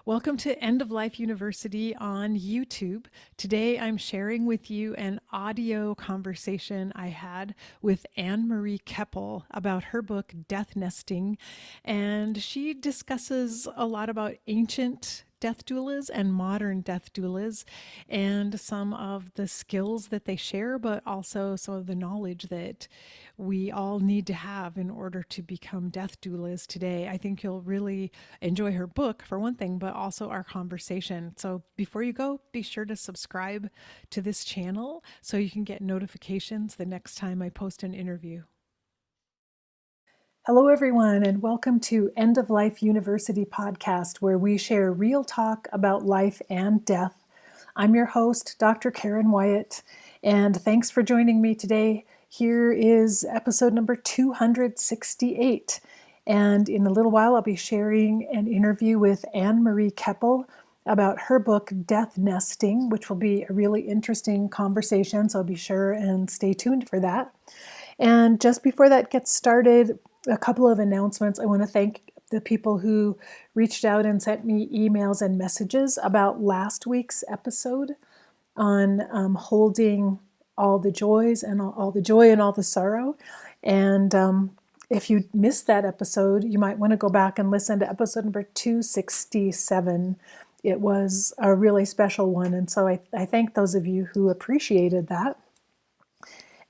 Welcome to End of Life University on YouTube. Today I'm sharing with you an audio conversation I had with Anne Marie Keppel about her book Death Nesting. And she discusses a lot about ancient death doulas and modern death doulas and some of the skills that they share, but also some of the knowledge that we all need to have in order to become death doulas today. I think you'll really enjoy her book for one thing, but also our conversation. So before you go, be sure to subscribe to this channel so you can get notifications the next time I post an interview. Hello, everyone, and welcome to End of Life University podcast, where we share real talk about life and death. I'm your host, Dr. Karen Wyatt, and thanks for joining me today. Here is episode number 268. And in a little while, I'll be sharing an interview with Anne Marie Keppel about her book, Death Nesting, which will be a really interesting conversation. So be sure and stay tuned for that. And just before that gets started, a couple of announcements. I want to thank the people who reached out and sent me emails and messages about last week's episode on holding all the joys and all the joy and all the sorrow. And if you missed that episode, you might want to go back and listen to episode number 267. It was a really special one. And so I thank those of you who appreciated that.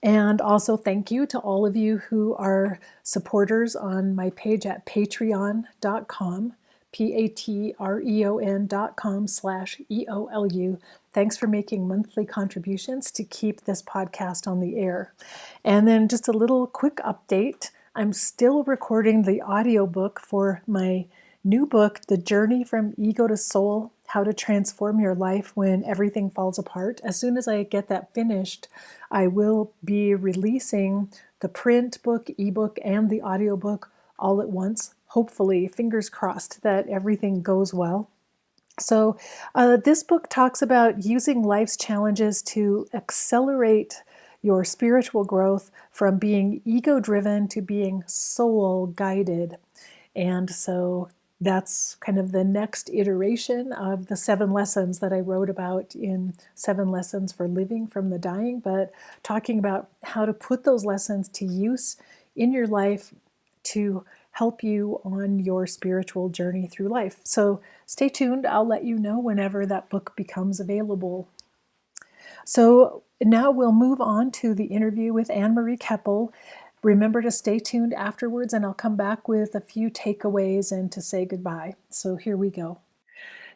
And also thank you to all of you who are supporters on my page at patreon.com, patreon.com/EOLU. Thanks for making monthly contributions to keep this podcast on the air. And then just a little quick update. I'm still recording the audiobook for my new book, The Journey from Ego to Soul, How to Transform Your Life When Everything Falls Apart. As soon as I get that finished, I will be releasing the print book, ebook, and the audiobook all at once. Hopefully, fingers crossed that everything goes well. So this book talks about using life's challenges to accelerate your spiritual growth from being ego-driven to being soul-guided. And so that's kind of the next iteration of the 7 lessons that I wrote about in 7 Lessons for Living from the Dying, but talking about how to put those lessons to use in your life to help you on your spiritual journey through life. So stay tuned. I'll let you know whenever that book becomes available. So now we'll move on to the interview with Anne Marie Keppel. Remember to stay tuned afterwards, and I'll come back with a few takeaways and to say goodbye. So here we go.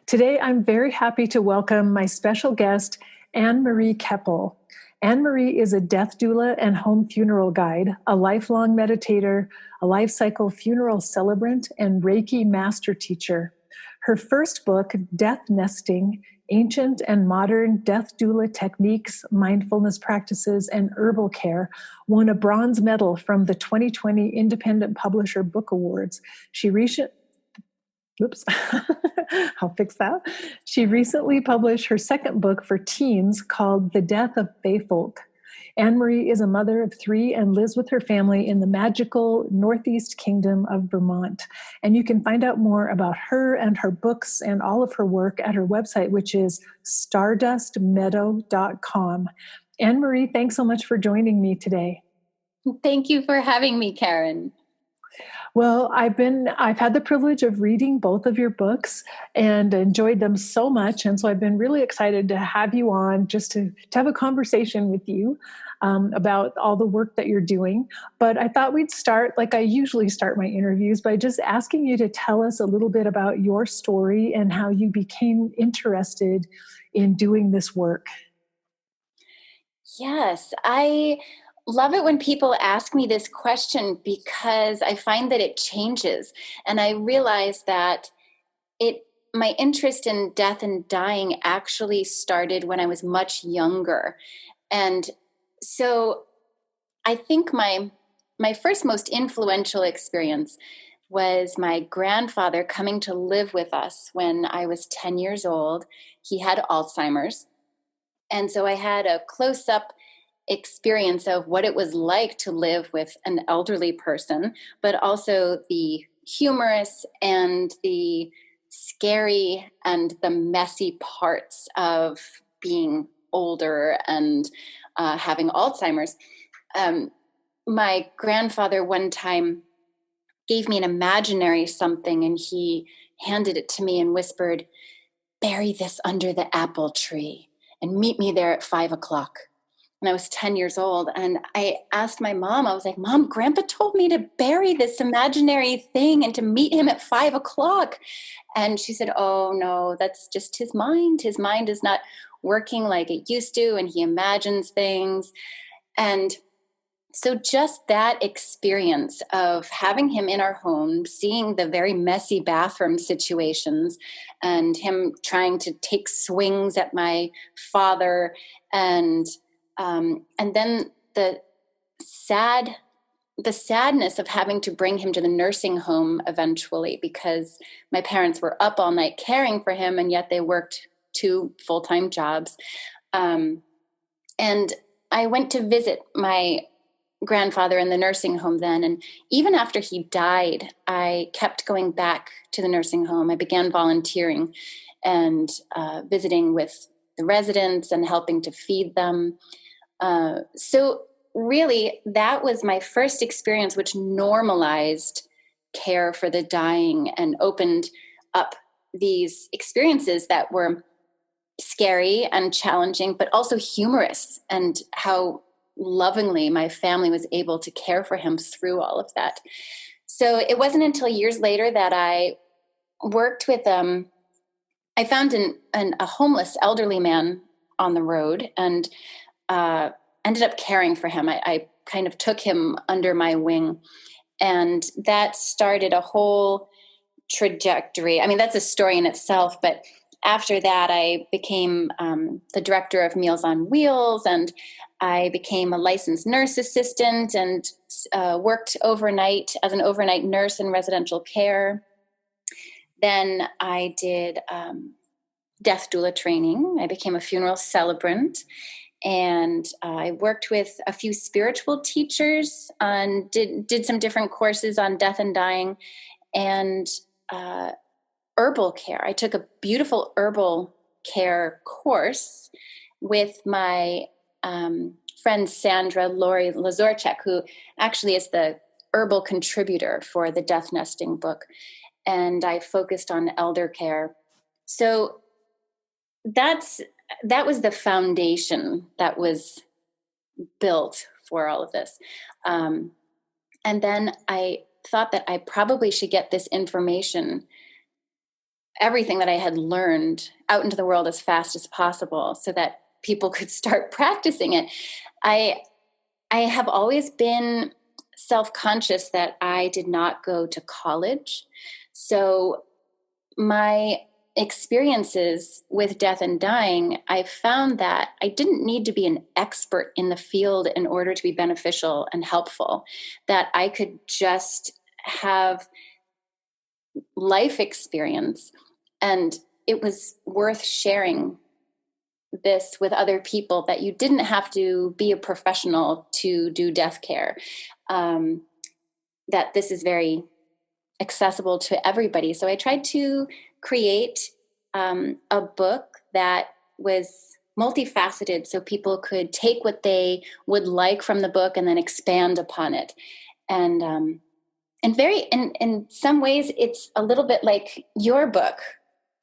Today, I'm very happy to welcome my special guest, Anne Marie Keppel. Anne Marie is a death doula and home funeral guide, a lifelong meditator, a life cycle funeral celebrant, and Reiki master teacher. Her first book, Death Nesting, Ancient and Modern Death Doula Techniques, Mindfulness Practices, and Herbal Care, won a bronze medal from the 2020 Independent Publisher Book Awards. I'll fix that. She recently published her second book for teens called The Death of Feyfolk. Anne Marie is a mother of 3 and lives with her family in the magical Northeast Kingdom of Vermont. And you can find out more about her and her books and all of her work at her website, which is stardustmeadow.com. Anne Marie, thanks so much for joining me today. Thank you for having me, Karen. Well, I've had the privilege of reading both of your books and enjoyed them so much. And so I've been really excited to have you on just to have a conversation with you about all the work that you're doing. But I thought we'd start, like I usually start my interviews, by just asking you to tell us a little bit about your story and how you became interested in doing this work. Yes, I love it when people ask me this question because I find that it changes. And I realize that my interest in death and dying actually started when I was much younger. And so I think my first most influential experience was my grandfather coming to live with us when I was 10 years old. He had Alzheimer's. And so I had a close-up experience of what it was like to live with an elderly person, but also the humorous and the scary and the messy parts of being older and having Alzheimer's. My grandfather one time gave me an imaginary something, and he handed it to me and whispered, "Bury this under the apple tree and meet me there at 5 o'clock." And I was 10 years old. And I asked my mom, I was like, "Mom, Grandpa told me to bury this imaginary thing and to meet him at 5 o'clock." And she said, "Oh, no, that's just his mind. His mind is not working like it used to, and he imagines things." And so just that experience of having him in our home, seeing the very messy bathroom situations, and him trying to take swings at my father, and then the sadness of having to bring him to the nursing home eventually, because my parents were up all night caring for him, and yet they worked 2 full-time jobs. And I went to visit my grandfather in the nursing home then. And even after he died, I kept going back to the nursing home. I began volunteering and visiting with the residents and helping to feed them. So really, that was my first experience, which normalized care for the dying and opened up these experiences that were scary and challenging, but also humorous, and how lovingly my family was able to care for him through all of that. So it wasn't until years later that I worked with I found a homeless elderly man on the road, and ended up caring for him. I kind of took him under my wing, and that started a whole trajectory. I mean, that's a story in itself, but after that, I became the director of Meals on Wheels, and I became a licensed nurse assistant, and worked overnight as an overnight nurse in residential care. Then I did death doula training. I became a funeral celebrant, and I worked with a few spiritual teachers and did some different courses on death and dying, and herbal care. I took a beautiful herbal care course with my friend Sandra Lori Lazorchek, who actually is the herbal contributor for the Death Nesting book. And I focused on elder care. So that was the foundation that was built for all of this. And then I thought that I probably should get this information, everything that I had learned, out into the world as fast as possible so that people could start practicing it. I have always been self-conscious that I did not go to college. So my experiences with death and dying, I found that I didn't need to be an expert in the field in order to be beneficial and helpful, that I could just have life experience, and it was worth sharing this with other people, that you didn't have to be a professional to do death care, that this is very accessible to everybody. So I tried to create a book that was multifaceted, so people could take what they would like from the book and then expand upon it. And in some ways, it's a little bit like your book,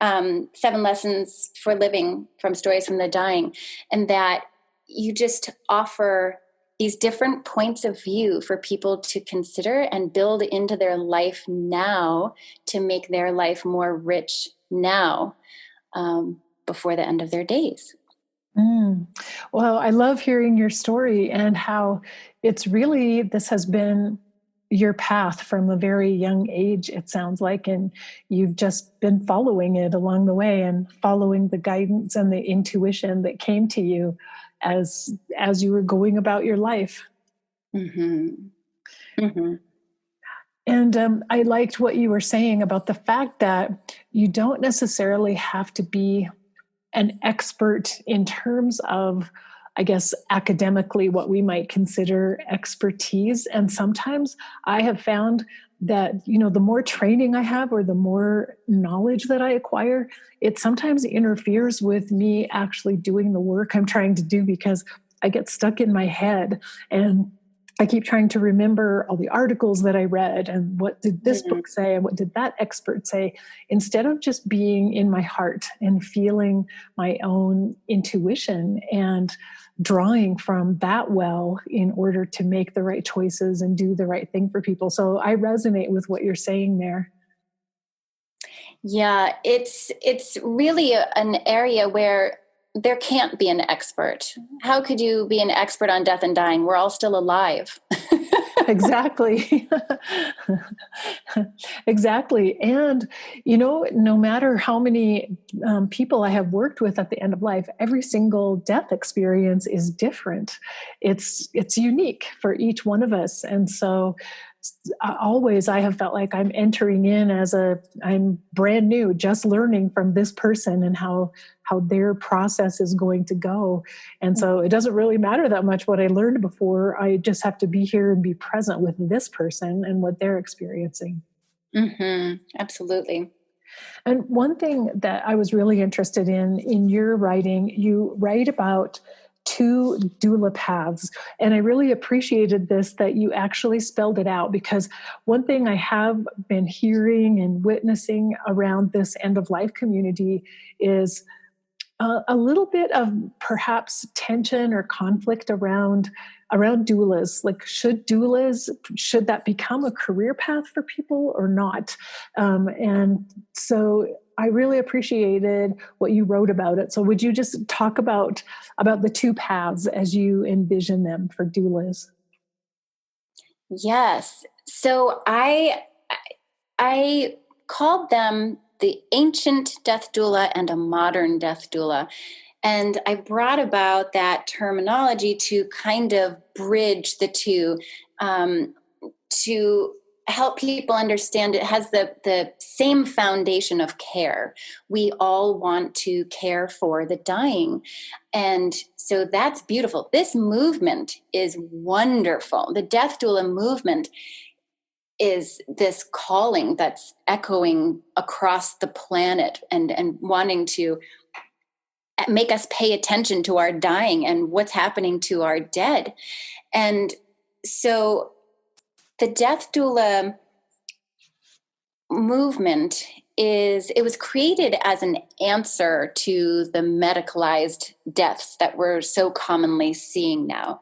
7 Lessons for Living from Stories from the Dying, and that you just offer these different points of view for people to consider and build into their life now to make their life more rich now, before the end of their days. Well, I love hearing your story and how this has been your path from a very young age, it sounds like, and you've just been following it along the way and following the guidance and the intuition that came to you as you were going about your life. Mm-hmm. Mm-hmm. And I liked what you were saying about the fact that you don't necessarily have to be an expert in terms of I guess, academically, what we might consider expertise. And sometimes I have found that, the more training I have or the more knowledge that I acquire, it sometimes interferes with me actually doing the work I'm trying to do, because I get stuck in my head and I keep trying to remember all the articles that I read and what did this Mhm. book say and what did that expert say, instead of just being in my heart and feeling my own intuition and drawing from that well in order to make the right choices and do the right thing for people. So I resonate with what you're saying there. Yeah, it's really an area where there can't be an expert. How could you be an expert on death and dying? We're all still alive. Exactly. Exactly. And, no matter how many people I have worked with at the end of life, every single death experience is different. It's unique for each one of us. And so always I have felt like I'm entering in I'm brand new, just learning from this person and how their process is going to go. And so it doesn't really matter that much what I learned before. I just have to be here and be present with this person and what they're experiencing. Absolutely. And one thing that I was really interested in your writing, you write about two doula paths. And I really appreciated this, that you actually spelled it out, because one thing I have been hearing and witnessing around this end of life community is a little bit of perhaps tension or conflict around doulas. Like, should that become a career path for people or not? And so I really appreciated what you wrote about it. So would you just talk about the two paths as you envision them for doulas? Yes. So I called them the ancient death doula and a modern death doula. And I brought about that terminology to kind of bridge the two, um, to help people understand it has the same foundation of care. We all want to care for the dying. And so that's beautiful. This movement is wonderful. The death doula movement is this calling that's echoing across the planet and wanting to make us pay attention to our dying and what's happening to our dead. And so the death doula movement it was created as an answer to the medicalized deaths that we're so commonly seeing now.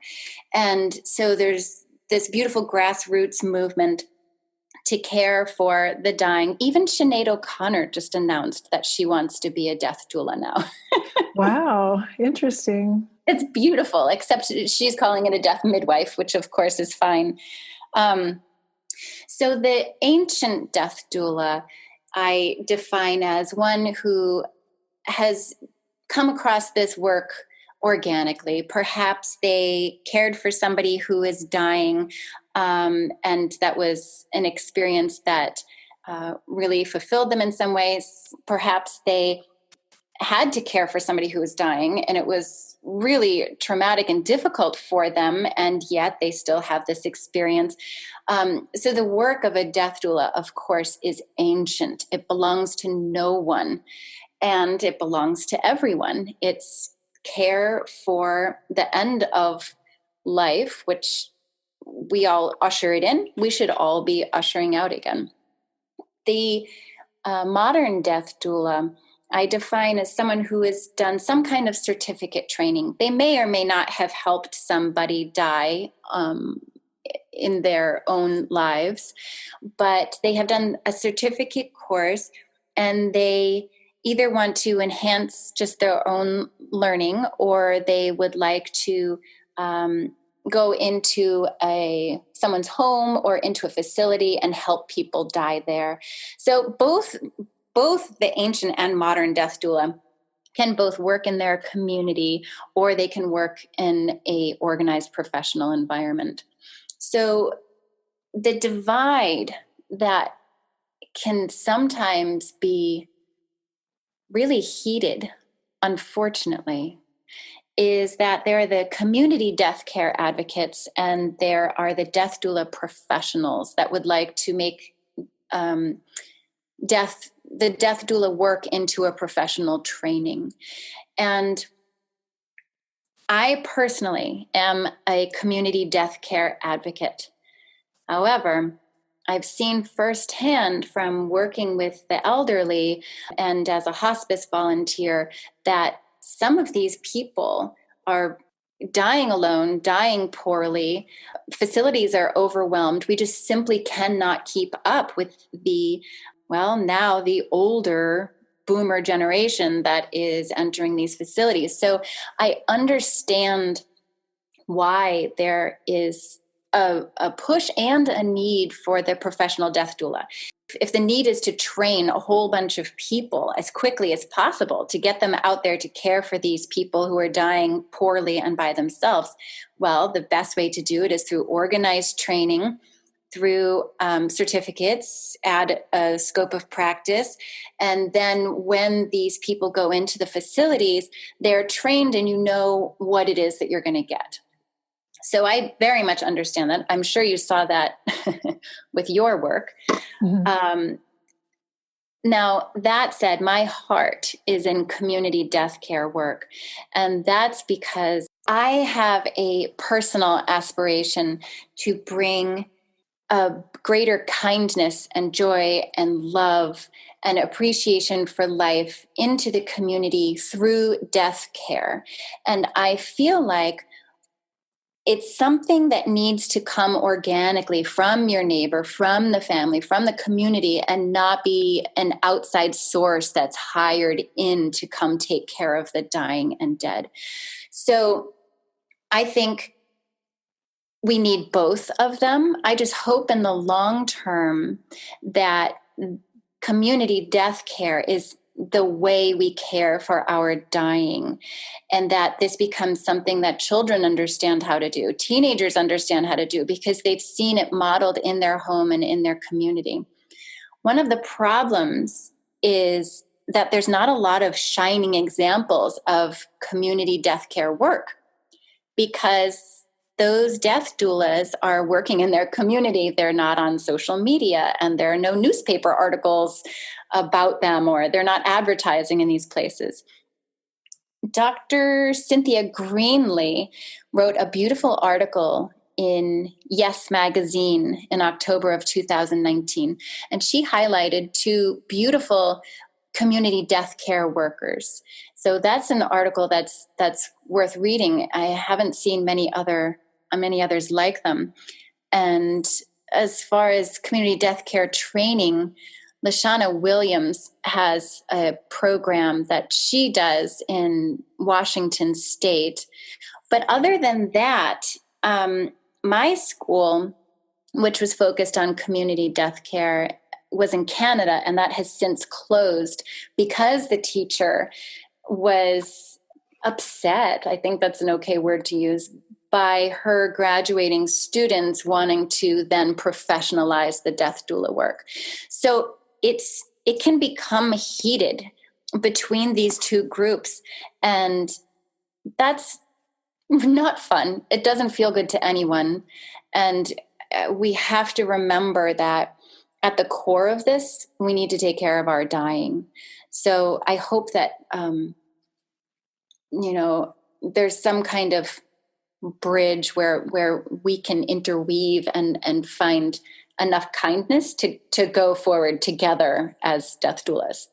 And so there's this beautiful grassroots movement to care for the dying. Even Sinead O'Connor just announced that she wants to be a death doula now. Wow, interesting. It's beautiful, except she's calling it a death midwife, which of course is fine. Um, so the ancient death doula I define as one who has come across this work organically. Perhaps they cared for somebody who is dying, and that was an experience that really fulfilled them in some ways. Perhaps they had to care for somebody who was dying and it was really traumatic and difficult for them, and yet they still have this experience. So the work of a death doula, of course, is ancient. It belongs to no one and it belongs to everyone. It's care for the end of life, which we all usher it in. We should all be ushering out again. The modern death doula I define as someone who has done some kind of certificate training. They may or may not have helped somebody die in their own lives, but they have done a certificate course and they either want to enhance just their own learning or they would like to go into someone's home or into a facility and help people die there. So both the ancient and modern death doula can both work in their community or they can work in a organized professional environment. So the divide that can sometimes be really heated, unfortunately, is that there are the community death care advocates, and there are the death doula professionals that would like to make the death doula work into a professional training. And I personally am a community death care advocate. However, I've seen firsthand from working with the elderly and as a hospice volunteer that some of these people are dying alone, dying poorly. Facilities are overwhelmed. We just simply cannot keep up with now the older boomer generation that is entering these facilities. So I understand why there is a push and a need for the professional death doula. If the need is to train a whole bunch of people as quickly as possible to get them out there to care for these people who are dying poorly and by themselves, well, the best way to do it is through organized training, through certificates, add a scope of practice. And then when these people go into the facilities, they're trained and you know what it is that you're going to get. So I very much understand that. I'm sure you saw that with your work. Mm-hmm. Now, that said, my heart is in community death care work. And that's because I have a personal aspiration to bring a greater kindness and joy and love and appreciation for life into the community through death care. And I feel like it's something that needs to come organically from your neighbor, from the family, from the community, and not be an outside source that's hired in to come take care of the dying and dead. So I think we need both of them. I just hope in the long term that community death care is the way we care for our dying, and that this becomes something that children understand how to do, teenagers understand how to do, because they've seen it modeled in their home and in their community. One of the problems is that there's not a lot of shining examples of community death care work, because those death doulas are working in their community. They're not on social media, and there are no newspaper articles about them, or they're not advertising in these places. Dr. Cynthia Greenlee wrote a beautiful article in Yes Magazine in October of 2019, and she highlighted 2 beautiful community death care workers. So that's an article that's worth reading. I haven't seen many others like them. And as far as community death care training, Lashana Williams has a program that she does in Washington State. But other than that, my school, which was focused on community death care, was in Canada, and that has since closed because the teacher was upset, I think that's an okay word to use, by her graduating students wanting to then professionalize the death doula work. So it can become heated between these 2 groups, and that's not fun. It doesn't feel good to anyone. And we have to remember that at the core of this, we need to take care of our dying. So I hope that, there's some kind of bridge where we can interweave and find enough kindness to go forward together as death doulas.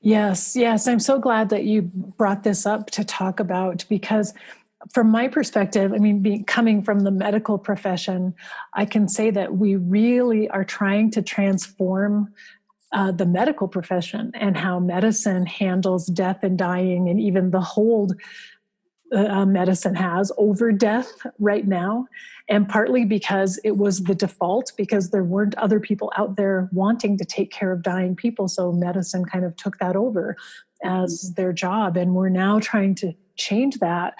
Yes. I'm so glad that you brought this up to talk about, because from my perspective, coming from the medical profession, I can say that we really are trying to transform the medical profession and how medicine handles death and dying, and even the hold medicine has over death right now. And partly because it was the default, because there weren't other people out there wanting to take care of dying people. So medicine kind of took that over as their job. And we're now trying to change that.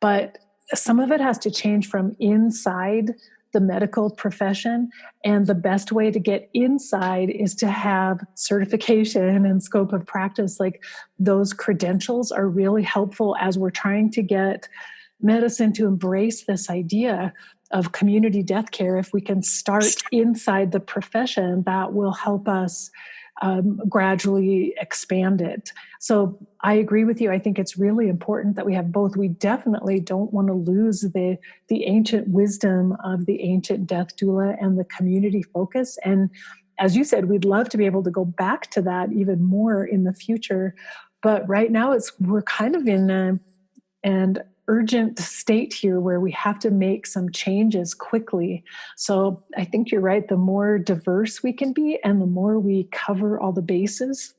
But some of it has to change from inside the medical profession. And the best way to get inside is to have certification and scope of practice. Like those credentials are really helpful as we're trying to get medicine to embrace this idea of community death care. If we can start inside the profession, that will help us gradually expand it. So I agree with you. I think it's really important that we have both. We definitely don't want to lose the ancient wisdom of the ancient death doula and the community focus. And as you said, we'd love to be able to go back to that even more in the future. But right now we're kind of in an urgent state here where we have to make some changes quickly. So I think you're right. The more diverse we can be and the more we cover all the bases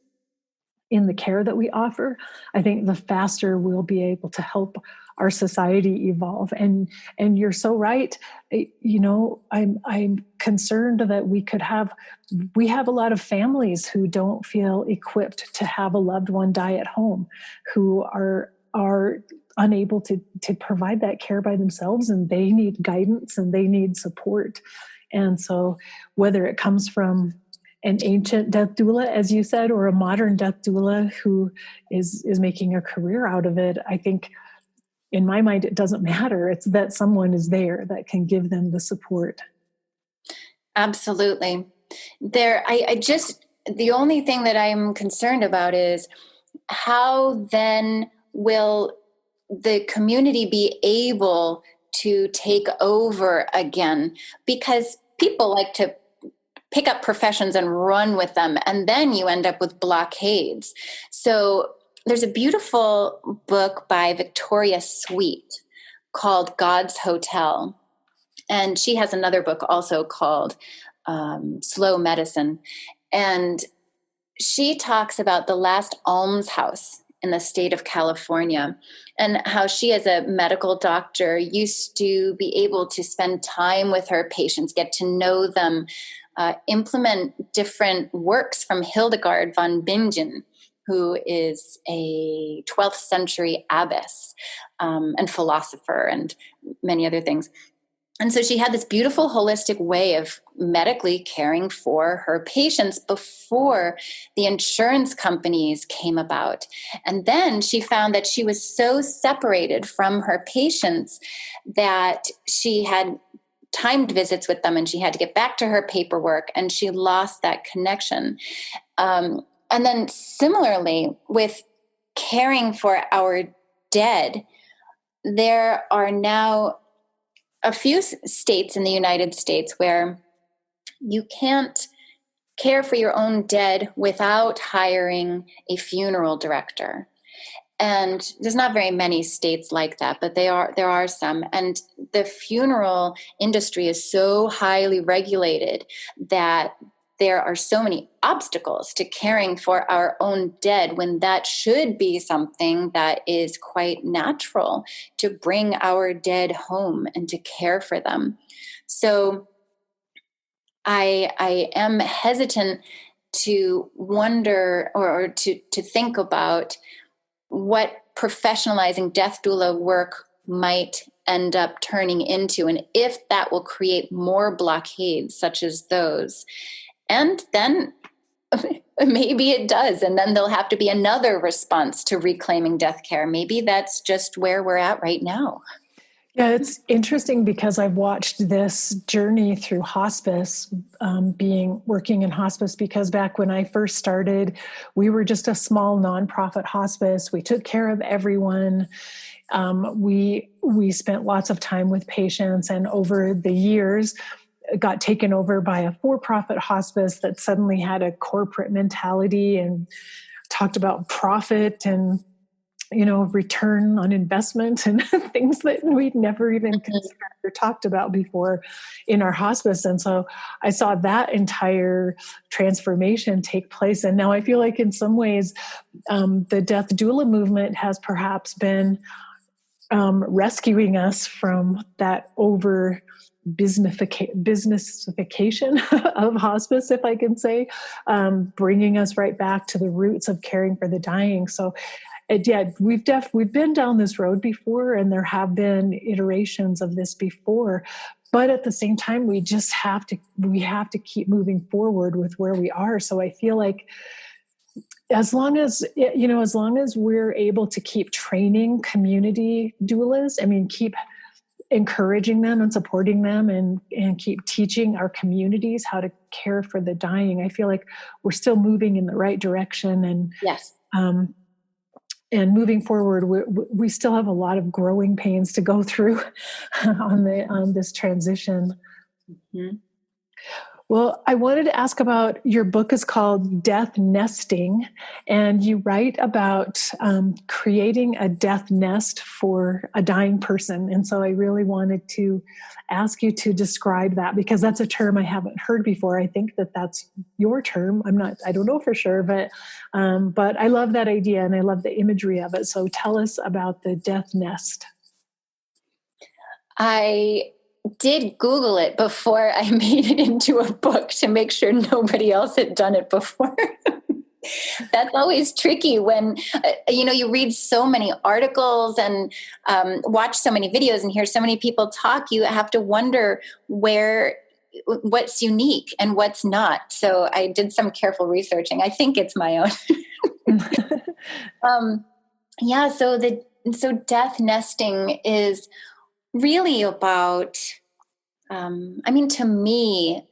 in the care that we offer, I think the faster we'll be able to help our society evolve. And you're so right. You know, I'm concerned that we have a lot of families who don't feel equipped to have a loved one die at home, who are unable to provide that care by themselves, and they need guidance and they need support. And so whether it comes from an ancient death doula, as you said, or a modern death doula who is making a career out of it, I think in my mind, it doesn't matter. It's that someone is there that can give them the support. Absolutely. The only thing that I'm concerned about is how then will the community be able to take over again? Because people like to pick up professions and run with them, and then you end up with blockades. So there's a beautiful book by Victoria Sweet called God's Hotel. And she has another book also called Slow Medicine. And she talks about the last almshouse in the state of California, and how she, as a medical doctor, used to be able to spend time with her patients, get to know them, implement different works from Hildegard von Bingen, who is a 12th century abbess and philosopher and many other things. And so she had this beautiful holistic way of medically caring for her patients before the insurance companies came about. And then she found that she was so separated from her patients that she had timed visits with them and she had to get back to her paperwork, and she lost that connection. And then similarly with caring for our dead, there are now a few states in the United States where you can't care for your own dead without hiring a funeral director. And there's not very many states like that, but there are some. And the funeral industry is so highly regulated that there are so many obstacles to caring for our own dead, when that should be something that is quite natural, to bring our dead home and to care for them. So I am hesitant to wonder or to think about what professionalizing death doula work might end up turning into, and if that will create more blockades such as those. And then maybe it does. And then there'll have to be another response to reclaiming death care. Maybe that's just where we're at right now. Yeah, it's interesting because I've watched this journey through hospice, working in hospice, because back when I first started, we were just a small nonprofit hospice. We took care of everyone. We spent lots of time with patients, and over the years, got taken over by a for-profit hospice that suddenly had a corporate mentality and talked about profit and, return on investment and things that we'd never even considered or talked about before in our hospice. And so I saw that entire transformation take place. And now I feel like in some ways, the death doula movement has perhaps been rescuing us from that over businessification of hospice, if I can say, bringing us right back to the roots of caring for the dying. So we've been down this road before, and there have been iterations of this before, but at the same time, we have to keep moving forward with where we are. So I feel like as long as we're able to keep training community doulas, I mean, keep encouraging them and supporting them, and keep teaching our communities how to care for the dying, I feel like we're still moving in the right direction. And yes. And moving forward, we still have a lot of growing pains to go through on this transition. Mm-hmm. Well, I wanted to ask about, your book is called Death Nesting, and you write about creating a death nest for a dying person. And so I really wanted to ask you to describe that, because that's a term I haven't heard before. I think that that's your term. I don't know for sure, but I love that idea and I love the imagery of it. So tell us about the death nest. I did Google it before I made it into a book to make sure nobody else had done it before. That's always tricky when, you read so many articles and watch so many videos and hear so many people talk. You have to wonder what's unique and what's not. So I did some careful researching. I think it's my own. Yeah. So death nesting is really about, to me,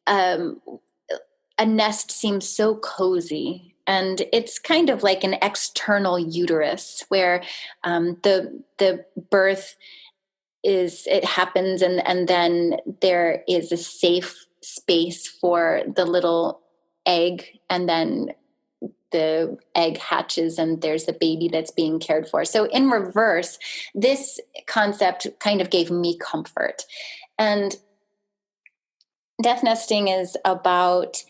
a nest seems so cozy, and it's kind of like an external uterus where the birth it happens, and then there is a safe space for the little egg, and then the egg hatches and there's a baby that's being cared for. So in reverse, this concept kind of gave me comfort. And death nesting is about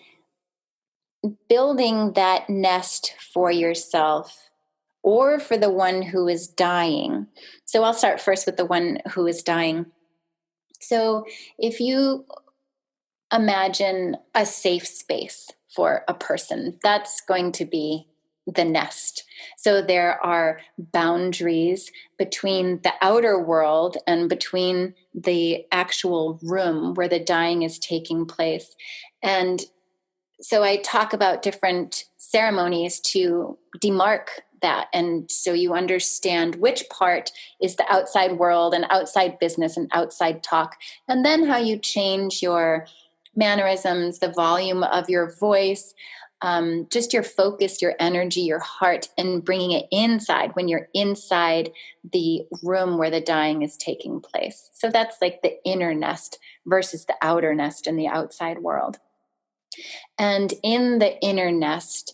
building that nest for yourself or for the one who is dying. So I'll start first with the one who is dying. So if you imagine a safe space for a person, that's going to be the nest. So there are boundaries between the outer world and between the actual room where the dying is taking place. And so I talk about different ceremonies to demark that. And so you understand which part is the outside world and outside business and outside talk. And then how you change your mannerisms, the volume of your voice, just your focus, your energy, your heart, and bringing it inside when you're inside the room where the dying is taking place. So that's like the inner nest versus the outer nest in the outside world. And in the inner nest,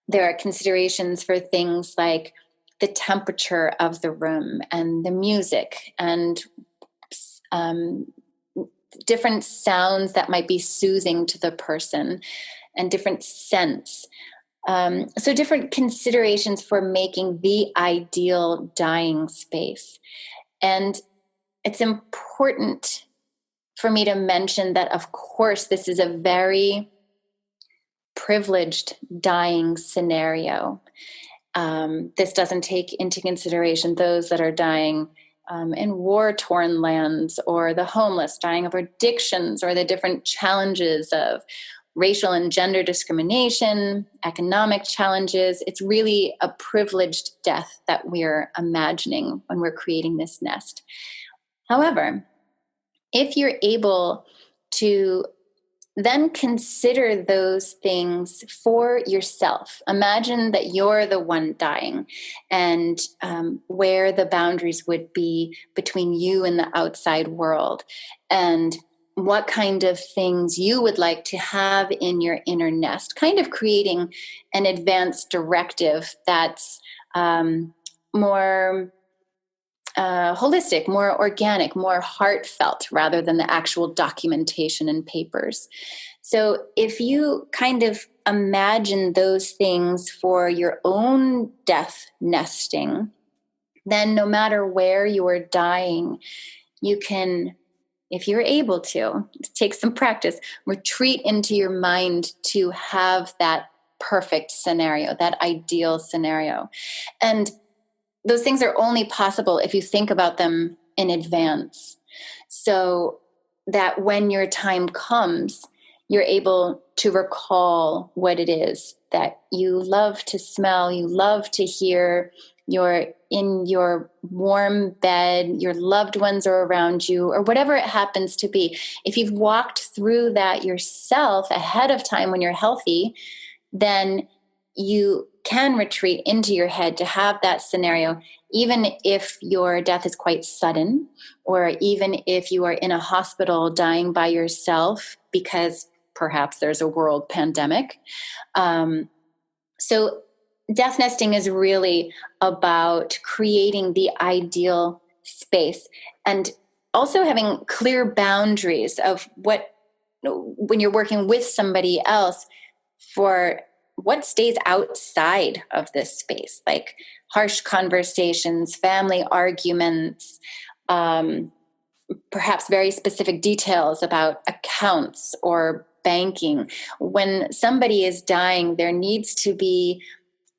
there are considerations for things like the temperature of the room and the music and different sounds that might be soothing to the person and different scents. So different considerations for making the ideal dying space. And it's important for me to mention that, of course, this is a very privileged dying scenario. This doesn't take into consideration those that are dying in war-torn lands, or the homeless dying of addictions, or the different challenges of racial and gender discrimination, economic challenges. It's really a privileged death that we're imagining when we're creating this nest. However, if you're able to then consider those things for yourself. Imagine that you're the one dying, and where the boundaries would be between you and the outside world, and what kind of things you would like to have in your inner nest, kind of creating an advanced directive that's more holistic, more organic, more heartfelt, rather than the actual documentation and papers. So if you kind of imagine those things for your own death nesting, then no matter where you're dying, you can, if you're able to, take some practice, retreat into your mind to have that perfect scenario, that ideal scenario. And those things are only possible if you think about them in advance. So that when your time comes, you're able to recall what it is that you love to smell, you love to hear, you're in your warm bed, your loved ones are around you, or whatever it happens to be. If you've walked through that yourself ahead of time when you're healthy, then you can retreat into your head to have that scenario, even if your death is quite sudden, or even if you are in a hospital dying by yourself because perhaps there's a world pandemic. So death nesting is really about creating the ideal space and also having clear boundaries of what, when you're working with somebody else, for what stays outside of this space, like harsh conversations, family arguments, perhaps very specific details about accounts or banking. When somebody is dying, there needs to be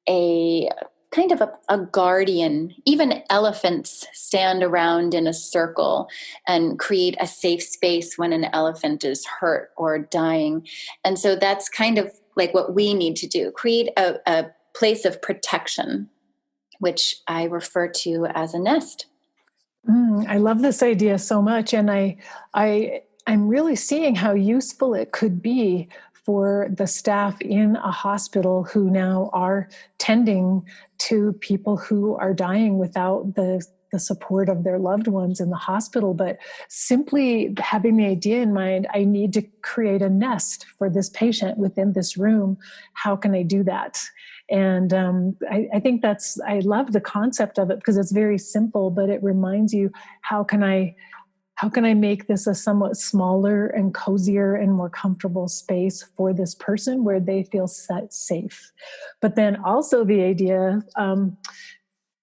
a kind of a guardian. Even elephants stand around in a circle and create a safe space when an elephant is hurt or dying. And so that's kind of like what we need to do, create a place of protection, which I refer to as a nest. I love this idea so much, and I'm really seeing how useful it could be for the staff in a hospital who now are tending to people who are dying without the support of their loved ones in the hospital. But simply having the idea in mind, I need to create a nest for this patient within this room. How can I do that? And I think I love the concept of it because it's very simple, but it reminds you, how can I make this a somewhat smaller and cozier and more comfortable space for this person where they feel safe? But then also the idea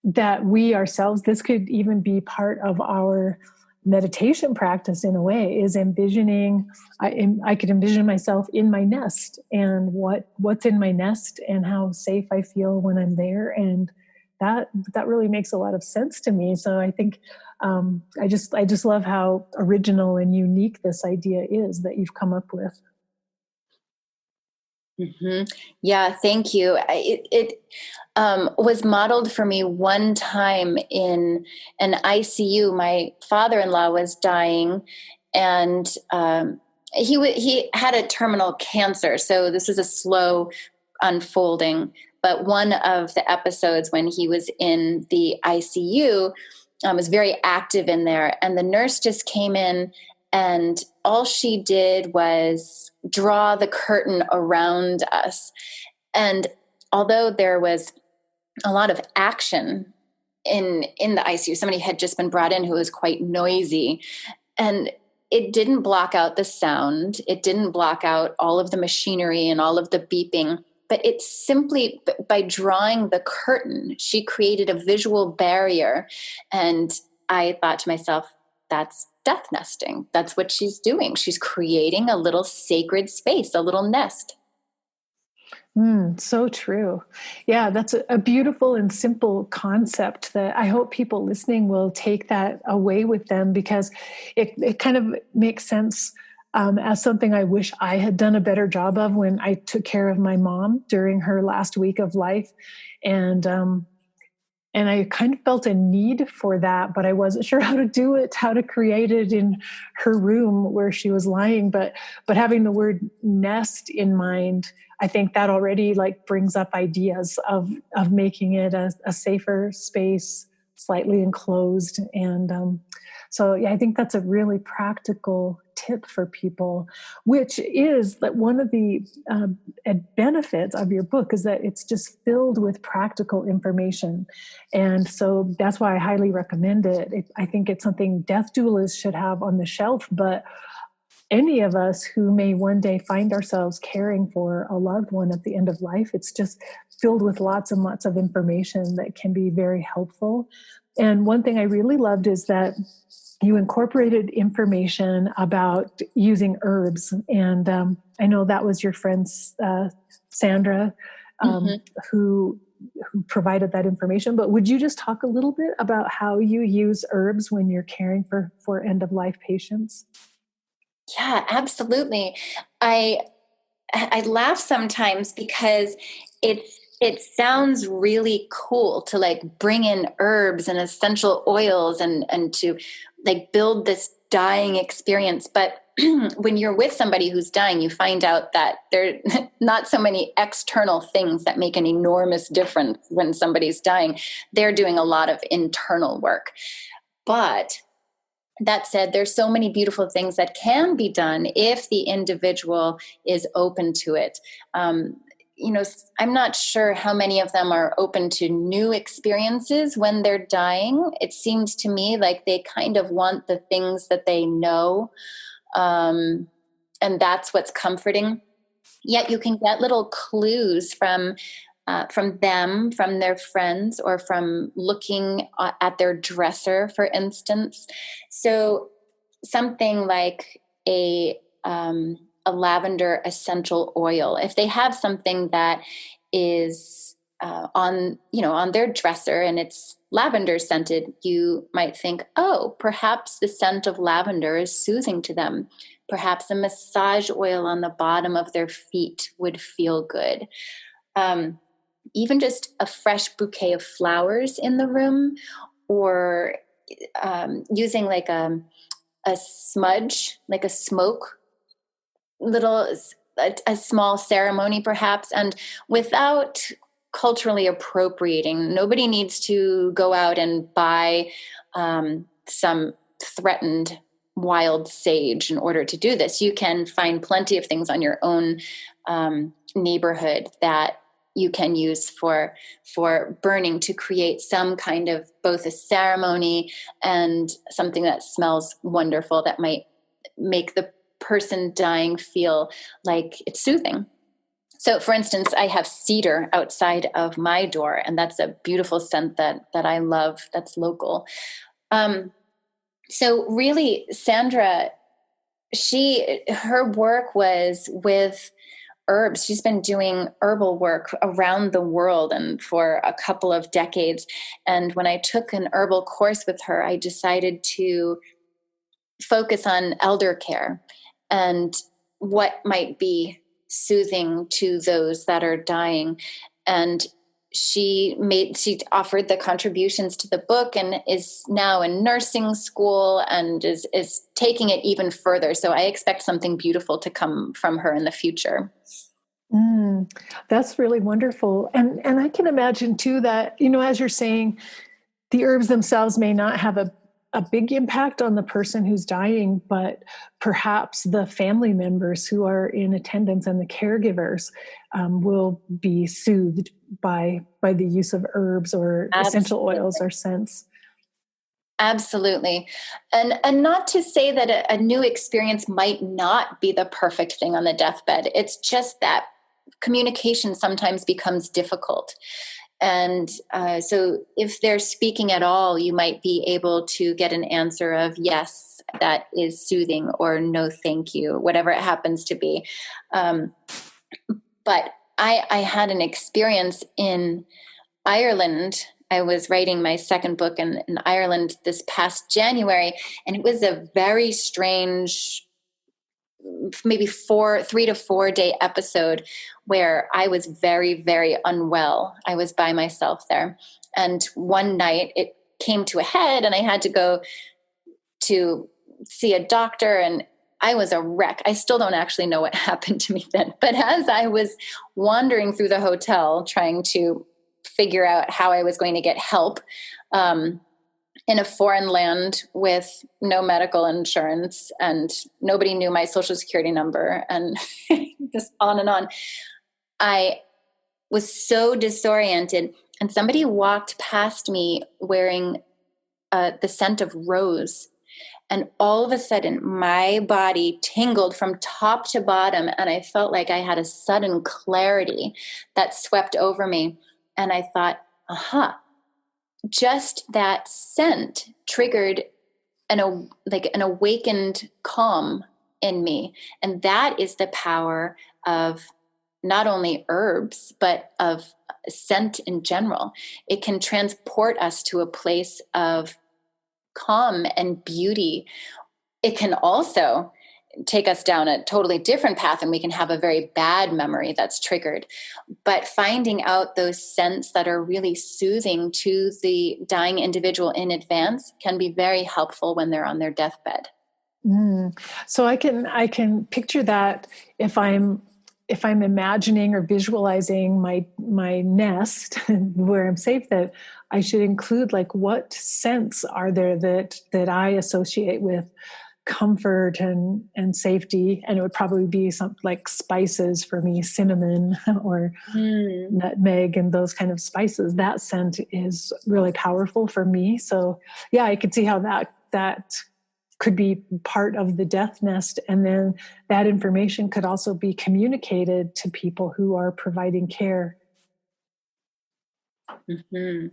that we ourselves, this could even be part of our meditation practice in a way, is envisioning, I could envision myself in my nest and what's in my nest and how safe I feel when I'm there. And that really makes a lot of sense to me. So I think I just love how original and unique this idea is that you've come up with. Mm-hmm. Yeah, thank you. It was modeled for me one time in an ICU. My father-in-law was dying, and he had a terminal cancer. So this was a slow unfolding. But one of the episodes when he was in the ICU was very active in there, and the nurse just came in, and all she did was draw the curtain around us. And although there was a lot of action in the ICU, somebody had just been brought in who was quite noisy, and it didn't block out the sound. It didn't block out all of the machinery and all of the beeping, but it simply, by drawing the curtain, she created a visual barrier. And I thought to myself, that's death nesting. That's what she's doing. She's creating a little sacred space, a little nest. So true. Yeah, that's a beautiful and simple concept that I hope people listening will take that away with them, because it kind of makes sense as something I wish I had done a better job of when I took care of my mom during her last week of life. And and I kind of felt a need for that, but I wasn't sure how to do it, how to create it in her room where she was lying. But having the word nest in mind, I think that already like brings up ideas of making it a safer space, slightly enclosed. And so yeah, I think that's a really practical tip for people, which is that one of the benefits of your book is that it's just filled with practical information. And so that's why I highly recommend it. I think it's something death doulas should have on the shelf, but any of us who may one day find ourselves caring for a loved one at the end of life, it's just filled with lots and lots of information that can be very helpful. And one thing I really loved is that you incorporated information about using herbs. And I know that was your friend, Sandra, Mm-hmm. who provided that information. But would you just talk a little bit about how you use herbs when you're caring for end-of-life patients? Yeah, absolutely. I I laugh sometimes because it sounds really cool to like bring in herbs and essential oils and to like build this dying experience. But when you're with somebody who's dying, you find out that there are not so many external things that make an enormous difference when somebody's dying. They're doing a lot of internal work. But that said, there's so many beautiful things that can be done if the individual is open to it. Um, I'm not sure how many of them are open to new experiences when they're dying. It seems to me like they kind of want the things that they know, um, and that's what's comforting. Yet you can get little clues from them, from their friends, or from looking at their dresser, for instance. So something like a lavender essential oil, if they have something that is on their dresser and it's lavender scented, you might think, oh, perhaps the scent of lavender is soothing to them. Perhaps a massage oil on the bottom of their feet would feel good. Um, Even just a fresh bouquet of flowers in the room, or using like a smudge, like a smoke, little a small ceremony perhaps, and without culturally appropriating. Nobody needs to go out and buy some threatened wild sage in order to do this. You can find plenty of things on your own neighborhood that you can use for burning to create some kind of both a ceremony and something that smells wonderful that might make the person dying feel like it's soothing. So for instance, I have cedar outside of my door, and that's a beautiful scent that I love, that's local. So really, Sandra, her work was with herbs. She's been doing herbal work around the world and for a couple of decades. And when I took an herbal course with her, I decided to focus on elder care and what might be soothing to those that are dying. And she offered the contributions to the book and is now in nursing school and is taking it even further. So I expect something beautiful to come from her in the future. Mm, that's really wonderful. And I can imagine too that, as you're saying, the herbs themselves may not have a big impact on the person who's dying, but perhaps the family members who are in attendance and the caregivers will be soothed by the use of herbs or essential Absolutely. oils or scents. Absolutely. And not to say that a new experience might not be the perfect thing on the deathbed. It's just that communication sometimes becomes difficult. And so if they're speaking at all, you might be able to get an answer of yes, that is soothing, or no, thank you, whatever it happens to be. Um, but I had an experience in Ireland. I was writing my second book in Ireland this past January, and it was a very strange, maybe 3 to 4 day episode where I was very, very unwell. I was by myself there. And one night it came to a head, and I had to go to see a doctor, and I was a wreck. I still don't actually know what happened to me then. But as I was wandering through the hotel trying to figure out how I was going to get help in a foreign land with no medical insurance, and nobody knew my social security number, and just on and on, I was so disoriented. And somebody walked past me wearing the scent of rose. And all of a sudden, my body tingled from top to bottom. And I felt like I had a sudden clarity that swept over me. And I thought, aha, just that scent triggered an awakened calm in me. And that is the power of not only herbs, but of scent in general. It can transport us to a place of calm and beauty. It can also take us down a totally different path, and we can have a very bad memory that's triggered. But finding out those scents that are really soothing to the dying individual in advance can be very helpful when they're on their deathbed. So I can picture that if I'm imagining or visualizing my nest where I'm safe, that I should include like what scents are there that I associate with comfort and safety. And it would probably be something like spices for me, cinnamon or Mm. nutmeg and those kind of spices. That scent is really powerful for me. So yeah, I could see how that could be part of the death nest. And then that information could also be communicated to people who are providing care. Mm-hmm.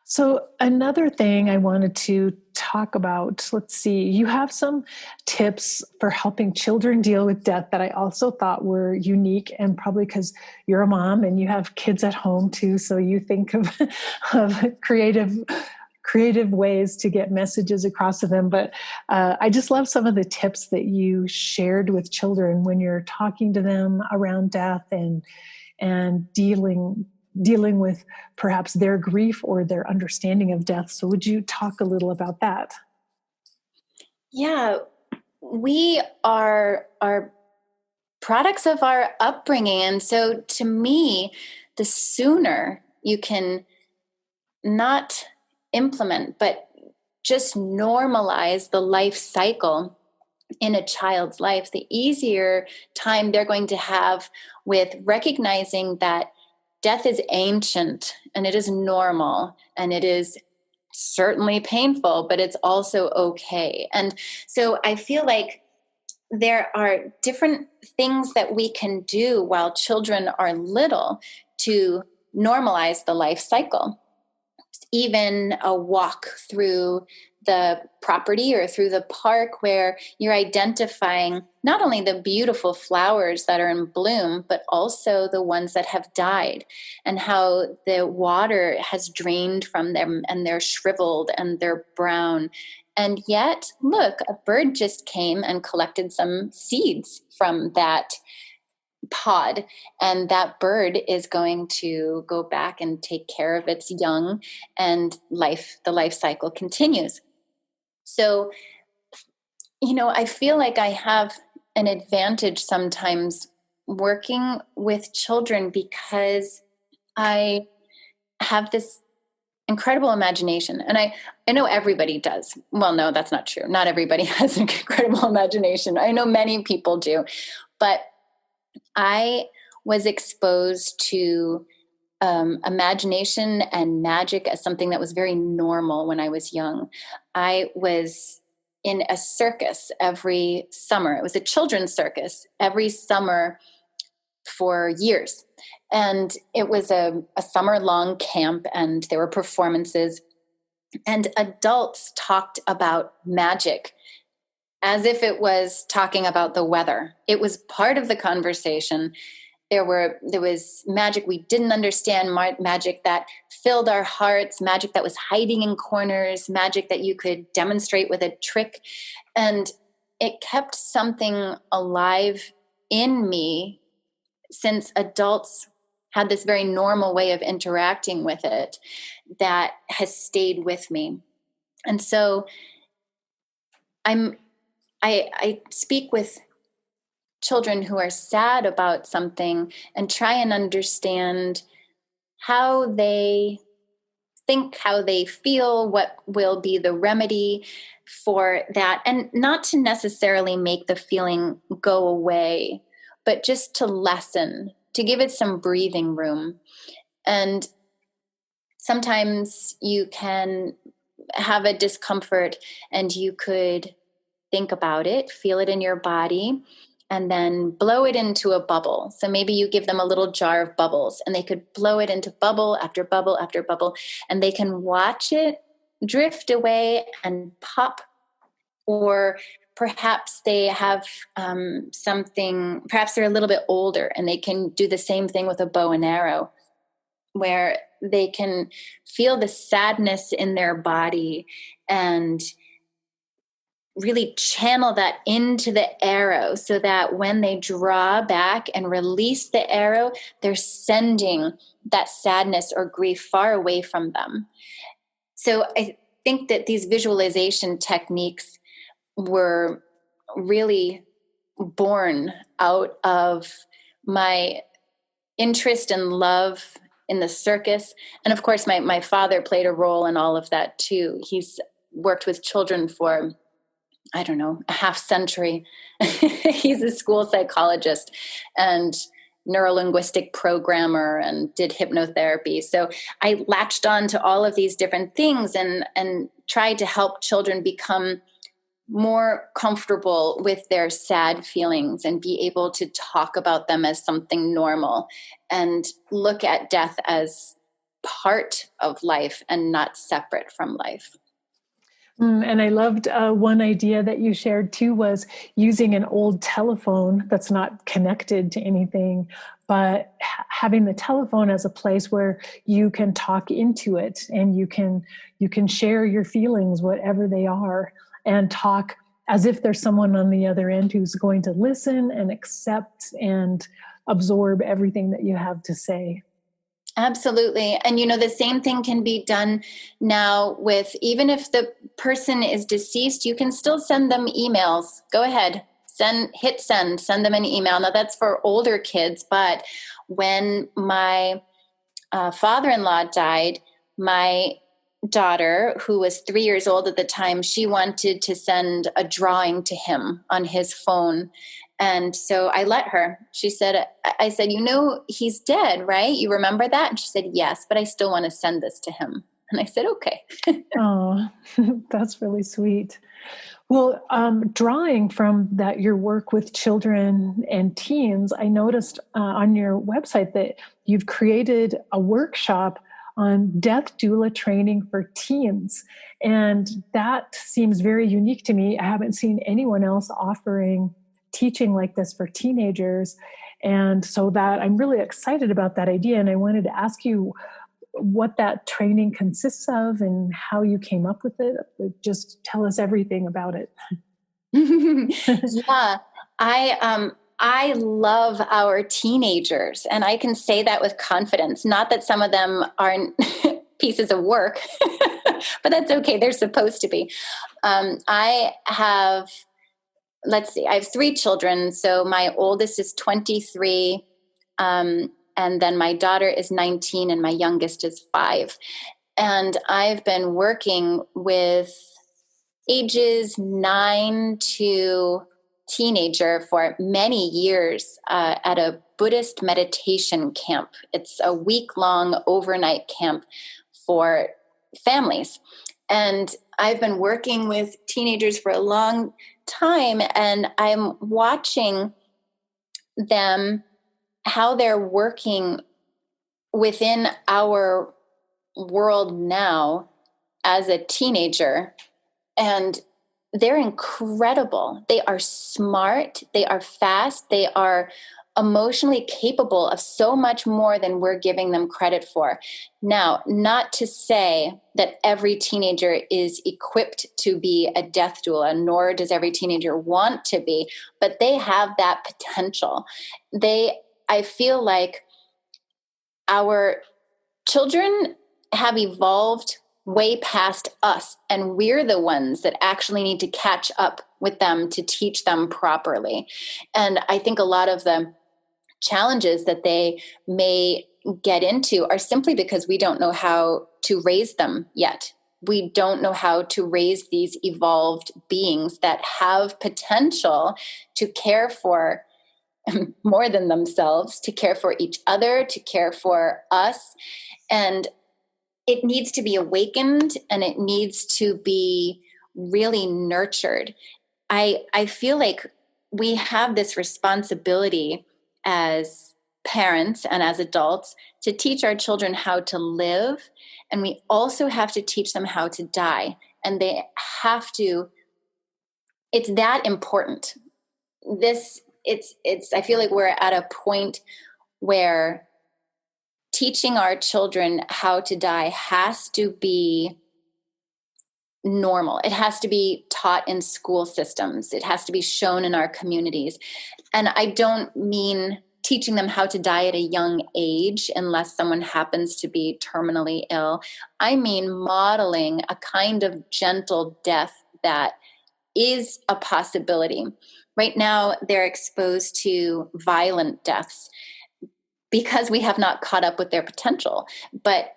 So another thing I wanted to talk about, let's see, you have some tips for helping children deal with death that I also thought were unique, and probably because you're a mom and you have kids at home too. So you think of creative ways to get messages across to them. But I just love some of the tips that you shared with children when you're talking to them around death and dealing with perhaps their grief or their understanding of death. So would you talk a little about that? Yeah, we are products of our upbringing. And so to me, the sooner you can not implement, but just normalize the life cycle in a child's life, the easier time they're going to have with recognizing that death is ancient and it is normal and it is certainly painful, but it's also okay. And so I feel like there are different things that we can do while children are little to normalize the life cycle. Even a walk through the property or through the park where you're identifying not only the beautiful flowers that are in bloom, but also the ones that have died, and how the water has drained from them and they're shriveled and they're brown. And yet, look, a bird just came and collected some seeds from that pod, and that bird is going to go back and take care of its young, and the life cycle continues. So I feel like I have an advantage sometimes working with children because I have this incredible imagination. And I know everybody does. Well, no, that's not true. Not everybody has an incredible imagination. I know many people do, but I was exposed to imagination and magic as something that was very normal when I was young. I was in a circus every summer. It was a children's circus every summer for years. And it was a summer-long camp, and there were performances. And adults talked about magic as if it was talking about the weather. It was part of the conversation. There was magic we didn't understand, magic that filled our hearts, magic that was hiding in corners, magic that you could demonstrate with a trick. And it kept something alive in me, since adults had this very normal way of interacting with it that has stayed with me. And so I speak with children who are sad about something and try and understand how they think, how they feel, what will be the remedy for that. And not to necessarily make the feeling go away, but just to lessen, to give it some breathing room. And sometimes you can have a discomfort and you could think about it, feel it in your body, and then blow it into a bubble. So maybe you give them a little jar of bubbles and they could blow it into bubble after bubble after bubble, and they can watch it drift away and pop. Or perhaps they have something, perhaps they're a little bit older and they can do the same thing with a bow and arrow, where they can feel the sadness in their body and really channel that into the arrow so that when they draw back and release the arrow, they're sending that sadness or grief far away from them. So I think that these visualization techniques were really born out of my interest and love in the circus. And of course, my father played a role in all of that too. He's worked with children for, I don't know, a half century. He's a school psychologist and neurolinguistic programmer and did hypnotherapy. So I latched on to all of these different things and tried to help children become more comfortable with their sad feelings and be able to talk about them as something normal and look at death as part of life and not separate from life. And I loved one idea that you shared too was using an old telephone that's not connected to anything, but having the telephone as a place where you can talk into it and you can share your feelings, whatever they are, and talk as if there's someone on the other end who's going to listen and accept and absorb everything that you have to say. Absolutely. And the same thing can be done now with, even if the person is deceased, you can still send them emails. Go ahead, hit send them an email. Now that's for older kids, but when my father-in-law died, my daughter, who was 3 years old at the time, she wanted to send a drawing to him on his phone. And so I let her. I said, he's dead, right? You remember that? And she said, yes, but I still want to send this to him. And I said, okay. Oh, that's really sweet. Well, drawing from that, your work with children and teens, I noticed on your website that you've created a workshop on death doula training for teens. And that seems very unique to me. I haven't seen anyone else offering teaching like this for teenagers. And so that I'm really excited about that idea. And I wanted to ask you what that training consists of and how you came up with it. Just tell us everything about it. Yeah, I love our teenagers, and I can say that with confidence. Not that some of them aren't pieces of work, but that's okay. They're supposed to be. I have, let's see, I have 3 children. So my oldest is 23, and then my daughter is 19, and my youngest is 5. And I've been working with ages 9 to teenager for many years at a Buddhist meditation camp. It's a week-long overnight camp for families. And I've been working with teenagers for a long time, and I'm watching them, how they're working within our world now as a teenager. And they're incredible. They are smart. They are fast. They are emotionally capable of so much more than we're giving them credit for. Now, not to say that every teenager is equipped to be a death doula, nor does every teenager want to be, but they have that potential. I feel like our children have evolved way past us, and we're the ones that actually need to catch up with them to teach them properly. And I think a lot of the challenges that they may get into are simply because we don't know how to raise them yet. We don't know how to raise these evolved beings that have potential to care for more than themselves, to care for each other, to care for us. And it needs to be awakened, and it needs to be really nurtured. I feel like we have this responsibility as parents and as adults to teach our children how to live, and we also have to teach them how to die. And it's that important. I feel like we're at a point where teaching our children how to die has to be normal. It has to be taught in school systems. It has to be shown in our communities. And I don't mean teaching them how to die at a young age unless someone happens to be terminally ill. I mean modeling a kind of gentle death that is a possibility. Right now, they're exposed to violent deaths because we have not caught up with their potential. But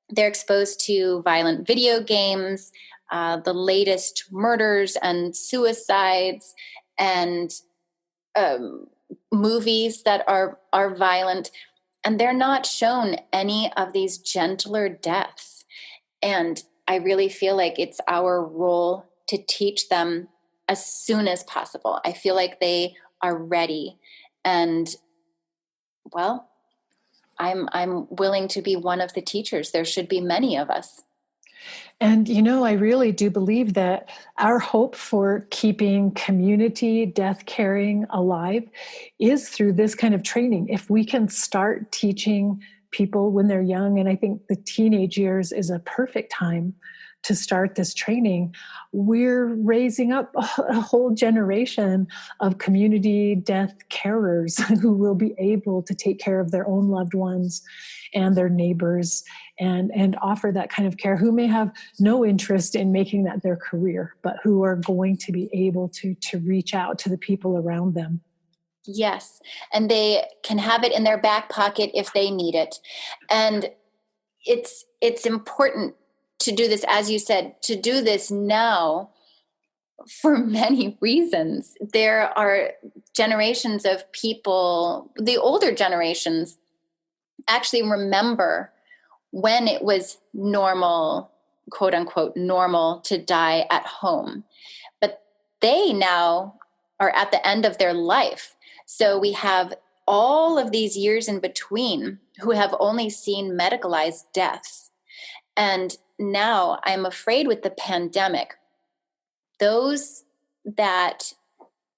they're exposed to violent video games, the latest murders and suicides, and movies that are violent, and they're not shown any of these gentler deaths. And I really feel like it's our role to teach them as soon as possible. I feel like they are ready, and well, I'm willing to be one of the teachers. There should be many of us. And, I really do believe that our hope for keeping community death caring alive is through this kind of training. If we can start teaching people when they're young, and I think the teenage years is a perfect time to start this training, we're raising up a whole generation of community death carers who will be able to take care of their own loved ones and their neighbors and offer that kind of care, who may have no interest in making that their career, but who are going to be able to reach out to the people around them. Yes, and they can have it in their back pocket if they need it. And it's important to do this, as you said, to do this now for many reasons. There are generations of people, the older generations actually remember when it was normal, quote unquote, normal to die at home. But they now are at the end of their life. So we have all of these years in between who have only seen medicalized deaths. And now I'm afraid with the pandemic, those that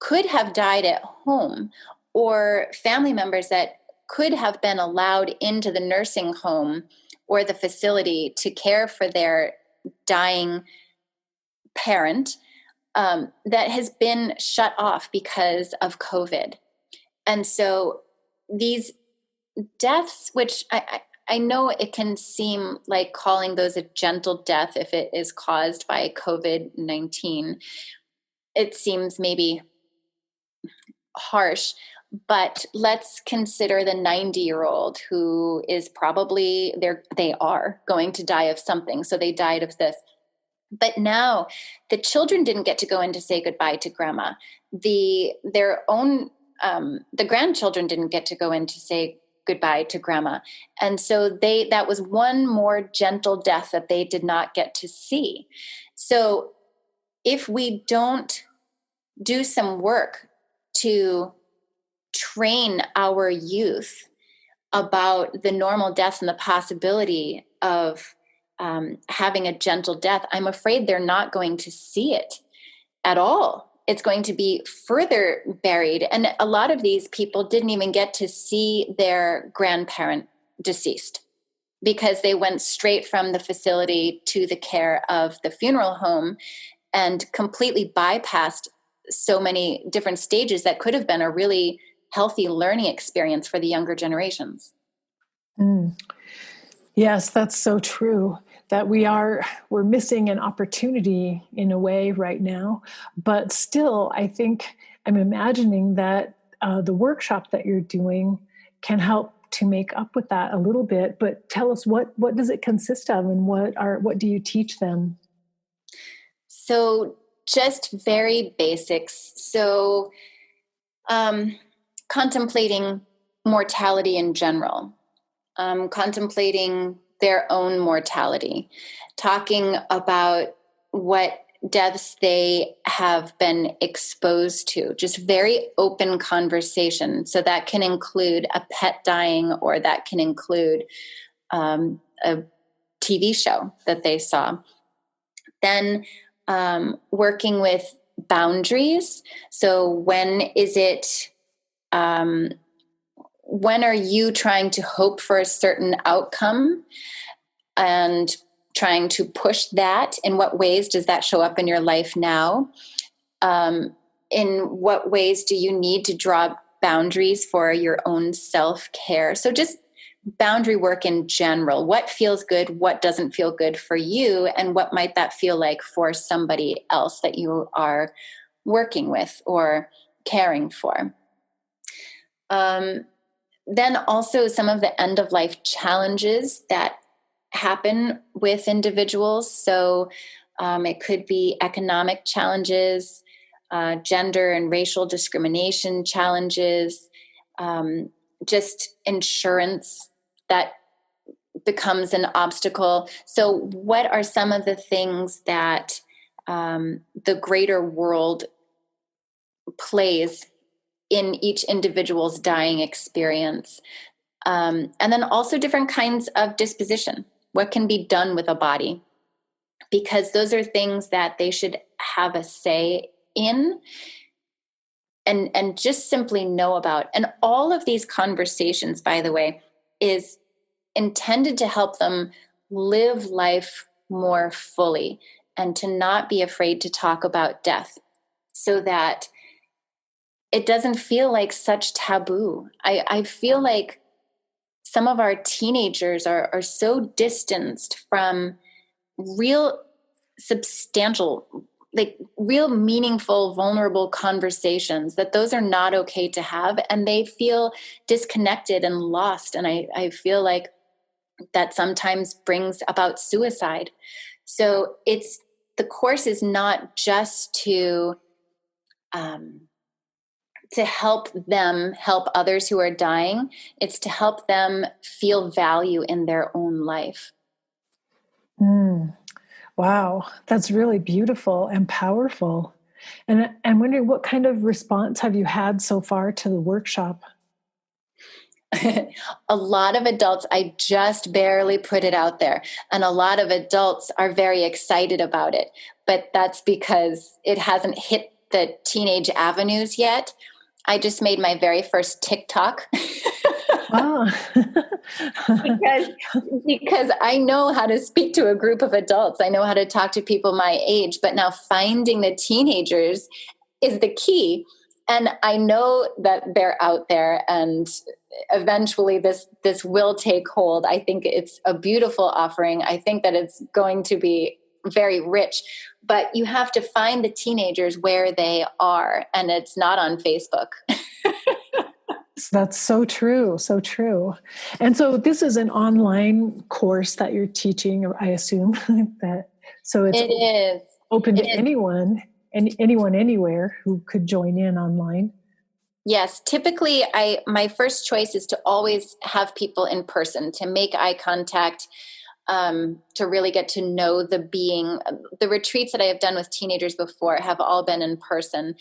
could have died at home, or family members that could have been allowed into the nursing home or the facility to care for their dying parent, that has been shut off because of COVID. And so these deaths, which I know it can seem like calling those a gentle death if it is caused by COVID-19, it seems maybe harsh, but let's consider the 90-year-old who is probably, they are going to die of something. So they died of this. But now the children didn't get to go in to say goodbye to grandma. The grandchildren didn't get to go in to say goodbye to grandma. And so that was one more gentle death that they did not get to see. So if we don't do some work to train our youth about the normal deaths and the possibility of having a gentle death, I'm afraid they're not going to see it at all. It's going to be further buried. And a lot of these people didn't even get to see their grandparent deceased because they went straight from the facility to the care of the funeral home and completely bypassed so many different stages that could have been a really healthy learning experience for the younger generations. Mm. Yes, that's so true. That we're missing an opportunity in a way right now, but still, I think I'm imagining that the workshop that you're doing can help to make up with that a little bit. But tell us, what does it consist of, and what do you teach them? So just very basics. So contemplating mortality in general, contemplating their own mortality, talking about what deaths they have been exposed to, just very open conversation. So that can include a pet dying, or that can include a TV show that they saw. Then working with boundaries. So when are you trying to hope for a certain outcome and trying to push that? In what ways does that show up in your life now? In what ways do you need to draw boundaries for your own self-care? So just boundary work in general. What feels good? What doesn't feel good for you? And what might that feel like for somebody else that you are working with or caring for? Then also some of the end of life challenges that happen with individuals. So it could be economic challenges, gender and racial discrimination challenges, just insurance that becomes an obstacle. So what are some of the things that the greater world plays in each individual's dying experience? And then also different kinds of disposition. What can be done with a body? Because those are things that they should have a say in and just simply know about. And all of these conversations, by the way, is intended to help them live life more fully and to not be afraid to talk about death so that it doesn't feel like such taboo. I feel like some of our teenagers are so distanced from real substantial, like real meaningful, vulnerable conversations, that those are not okay to have. And they feel disconnected and lost. And I feel like that sometimes brings about suicide. So the course is not just to help them help others who are dying. It's to help them feel value in their own life. Wow, that's really beautiful and powerful. And I'm wondering, what kind of response have you had so far to the workshop? A lot of adults, I just barely put it out there, and a lot of adults are very excited about it, but that's because it hasn't hit the teenage avenues yet. I just made my very first TikTok. Oh. because I know how to speak to a group of adults. I know how to talk to people my age, but now finding the teenagers is the key. And I know that they're out there, and eventually this will take hold. I think it's a beautiful offering. I think that it's going to be very rich, but you have to find the teenagers where they are, and it's not on Facebook. That's so true. So true. And so this is an online course that you're teaching, or I assume that, so it's It is open to anyone and anyone anywhere who could join in online. Yes, typically my first choice is to always have people in person, to make eye contact, to really get to know the being. The retreats that I have done with teenagers before have all been in person,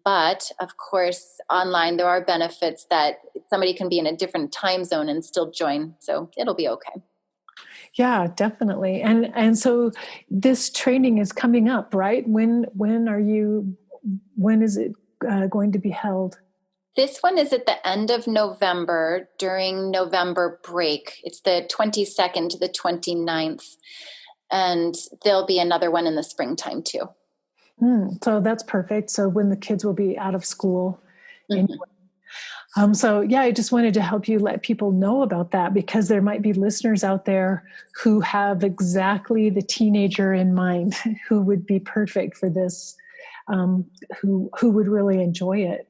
but of course online there are benefits that somebody can be in a different time zone and still join, so it'll be okay. Yeah, definitely. And so this training is coming up, right? When is it going to be held? This one is at the end of November during November break. It's the 22nd to the 29th. And there'll be another one in the springtime too. So that's perfect. So when the kids will be out of school. Mm-hmm. So yeah, I just wanted to help you let people know about that, because there might be listeners out there who have exactly the teenager in mind who would be perfect for this, who would really enjoy it.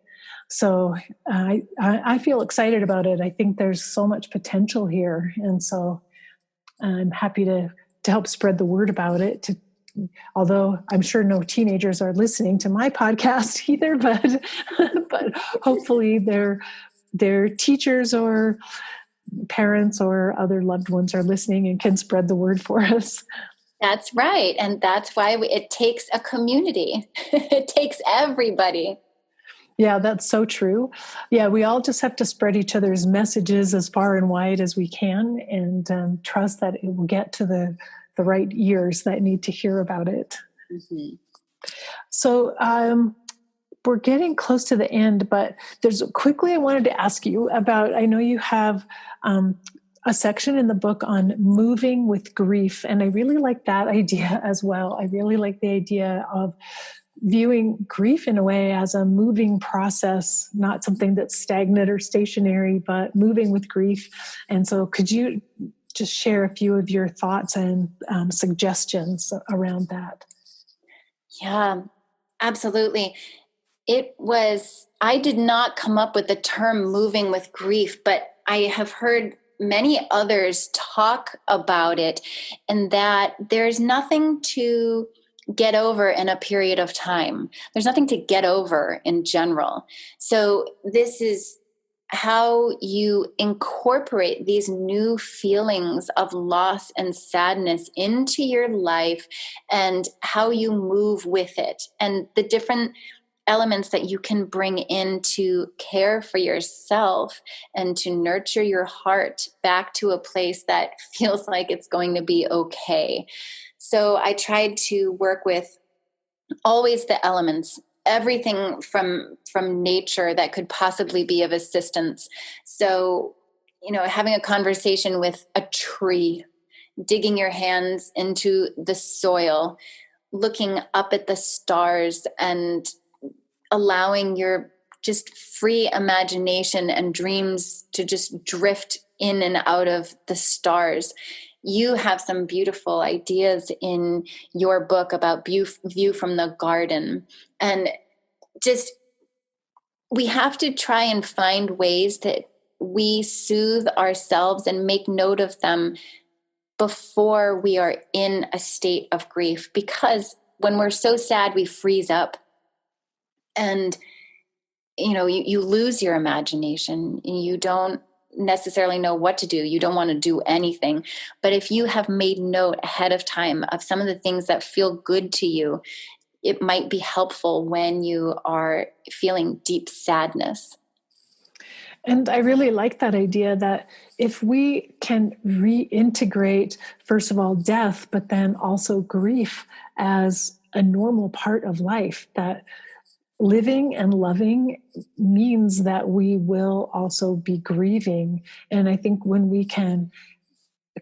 So I feel excited about it. I think there's so much potential here. And so I'm happy to help spread the word about it. Although I'm sure no teenagers are listening to my podcast either, but hopefully their teachers or parents or other loved ones are listening and can spread the word for us. That's right. And that's why it takes a community. It takes everybody. Yeah, that's so true. Yeah, we all just have to spread each other's messages as far and wide as we can, and trust that it will get to the right ears that need to hear about it. Mm-hmm. So we're getting close to the end, but I wanted to ask you about, I know you have a section in the book on moving with grief. And I really like that idea as well. I really like the idea of viewing grief in a way as a moving process, not something that's stagnant or stationary, but moving with grief. And so could you just share a few of your thoughts and suggestions around that? Yeah, absolutely. I did not come up with the term moving with grief, but I have heard many others talk about it, and that there's nothing to get over in a period of time. There's nothing to get over in general. So this is how you incorporate these new feelings of loss and sadness into your life, and how you move with it, and the different elements that you can bring in to care for yourself and to nurture your heart back to a place that feels like it's going to be okay. So I tried to work with always the elements, everything from nature that could possibly be of assistance. So, having a conversation with a tree, digging your hands into the soil, looking up at the stars, and allowing your just free imagination and dreams to just drift in and out of the stars. You have some beautiful ideas in your book about view from the garden. And just, we have to try and find ways that we soothe ourselves and make note of them before we are in a state of grief. Because when we're so sad, we freeze up. And you lose your imagination, and you don't necessarily know what to do. You don't want to do anything. But if you have made note ahead of time of some of the things that feel good to you, it might be helpful when you are feeling deep sadness. And I really like that idea that if we can reintegrate, first of all, death, but then also grief as a normal part of life, that living and loving means that we will also be grieving. And I think when we can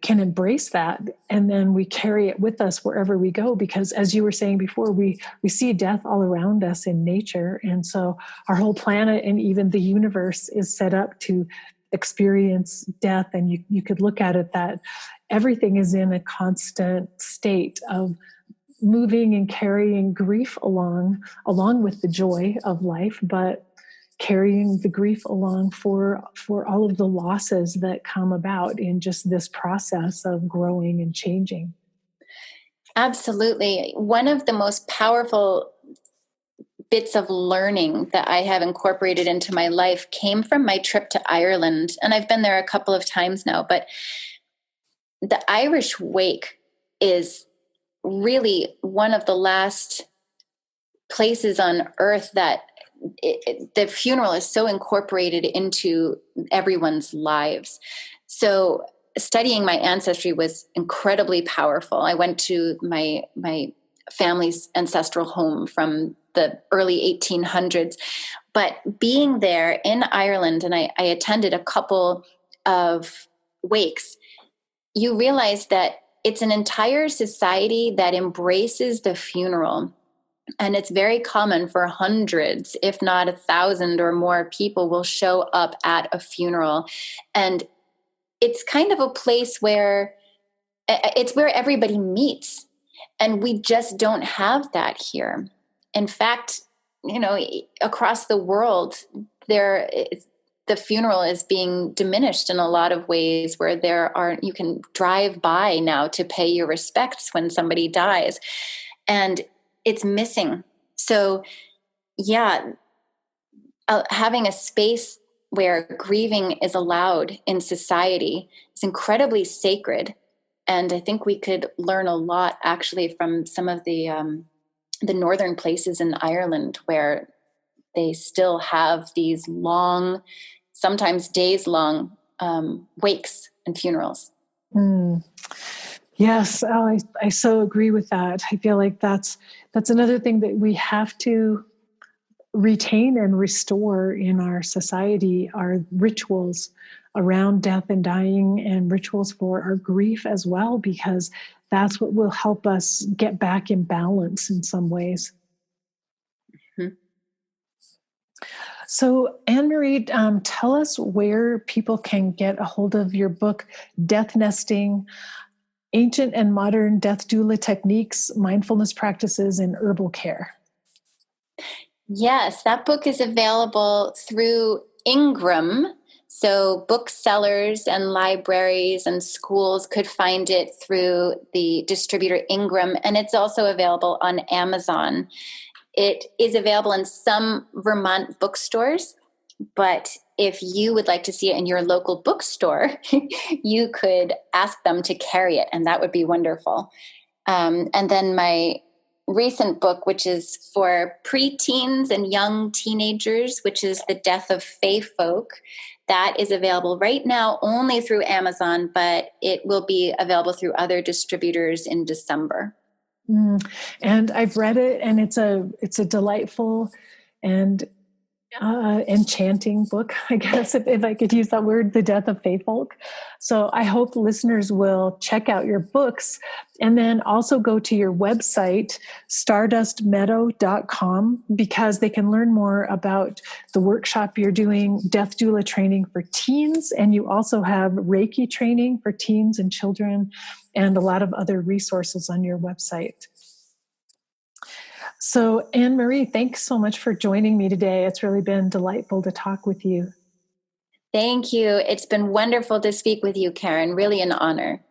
embrace that, and then we carry it with us wherever we go, because as you were saying before, we see death all around us in nature. And so our whole planet and even the universe is set up to experience death. And you could look at it that everything is in a constant state of moving and carrying grief along with the joy of life, but carrying the grief along for all of the losses that come about in just this process of growing and changing. Absolutely. One of the most powerful bits of learning that I have incorporated into my life came from my trip to Ireland. And I've been there a couple of times now, but the Irish wake is really one of the last places on earth that the funeral is so incorporated into everyone's lives. So studying my ancestry was incredibly powerful. I went to my family's ancestral home from the early 1800s, but being there in Ireland, and I attended a couple of wakes, you realize that it's an entire society that embraces the funeral. And it's very common for hundreds, if not 1,000 or more people will show up at a funeral. And it's kind of a place where it's where everybody meets. And we just don't have that here. In fact, across the world, the funeral is being diminished in a lot of ways, where you can drive by now to pay your respects when somebody dies. And it's missing. So, yeah, having a space where grieving is allowed in society is incredibly sacred. And I think we could learn a lot actually from some of the northern places in Ireland, where they still have these long, sometimes days long wakes and funerals. Mm. Yes, I so agree with that. I feel like that's another thing that we have to retain and restore in our society, our rituals around death and dying and rituals for our grief as well, because that's what will help us get back in balance in some ways. Mhm. So, Anne Marie, tell us where people can get a hold of your book, Death Nesting: Ancient and Modern Death Doula Techniques, Mindfulness Practices, and Herbal Care. Yes, that book is available through Ingram. So booksellers and libraries and schools could find it through the distributor Ingram, and it's also available on Amazon. It is available in some Vermont bookstores, but if you would like to see it in your local bookstore, you could ask them to carry it, and that would be wonderful. And then my recent book, which is for preteens and young teenagers, which is The Death of Fae Folk, that is available right now only through Amazon, but it will be available through other distributors in December. And I've read it, and it's a delightful and enchanting book, I guess, if I could use that word, The Death of Fae Folk. So I hope listeners will check out your books and then also go to your website, stardustmeadow.com, because they can learn more about the workshop you're doing, death doula training for teens, and you also have Reiki training for teens and children, and a lot of other resources on your website. So, Anne Marie, thanks so much for joining me today. It's really been delightful to talk with you. Thank you. It's been wonderful to speak with you, Karen. Really an honor.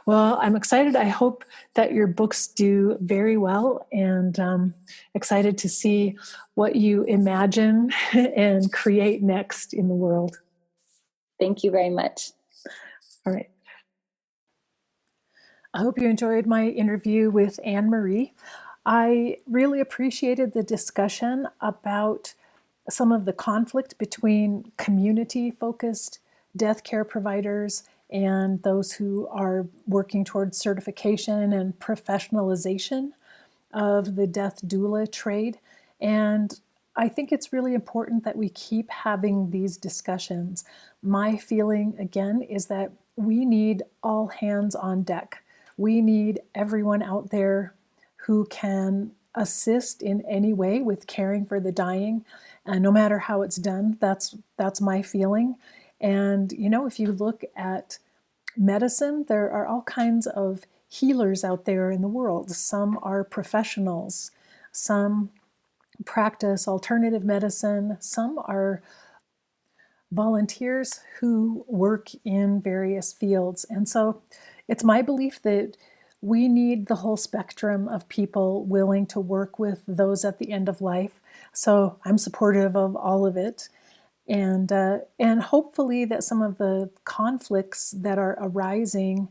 Well, I'm excited. I hope that your books do very well, and excited to see what you imagine and create next in the world. Thank you very much. All right. I hope you enjoyed my interview with Anne Marie. I really appreciated the discussion about some of the conflict between community-focused death care providers and those who are working towards certification and professionalization of the death doula trade. And I think it's really important that we keep having these discussions. My feeling, again, is that we need all hands on deck. We need everyone out there who can assist in any way with caring for the dying, and no matter how it's done. That's my feeling. And if you look at medicine, there are all kinds of healers out there in the world. Some are professionals, some practice alternative medicine, some are volunteers who work in various fields. And so it's my belief that we need the whole spectrum of people willing to work with those at the end of life. So I'm supportive of all of it. And hopefully that some of the conflicts that are arising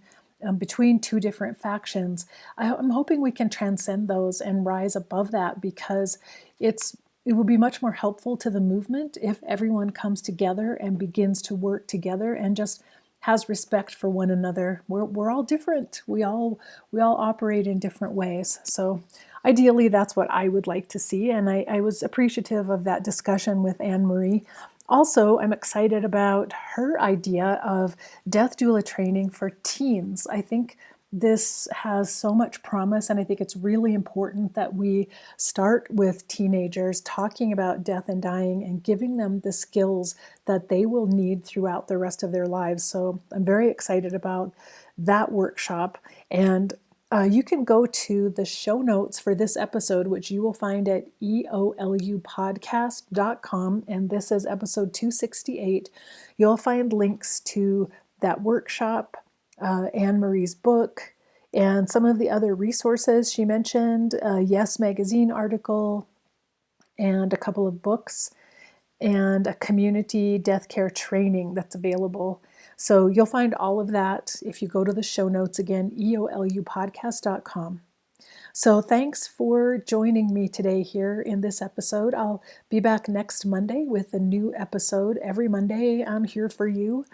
between two different factions, I'm hoping we can transcend those and rise above that, because it will be much more helpful to the movement if everyone comes together and begins to work together and just has respect for one another. We're all different. We all operate in different ways. So ideally, that's what I would like to see. And I was appreciative of that discussion with Anne Marie. Also, I'm excited about her idea of death doula training for teens. I think this has so much promise, and I think it's really important that we start with teenagers talking about death and dying and giving them the skills that they will need throughout the rest of their lives. So I'm very excited about that workshop. And you can go to the show notes for this episode, which you will find at eolupodcast.com. And this is episode 268. You'll find links to that workshop, Anne Marie's book, and some of the other resources she mentioned, a Yes Magazine article, and a couple of books, and a community death care training that's available. So you'll find all of that if you go to the show notes, again, eolupodcast.com. So thanks for joining me today here in this episode. I'll be back next Monday with a new episode. Every Monday, I'm here for you.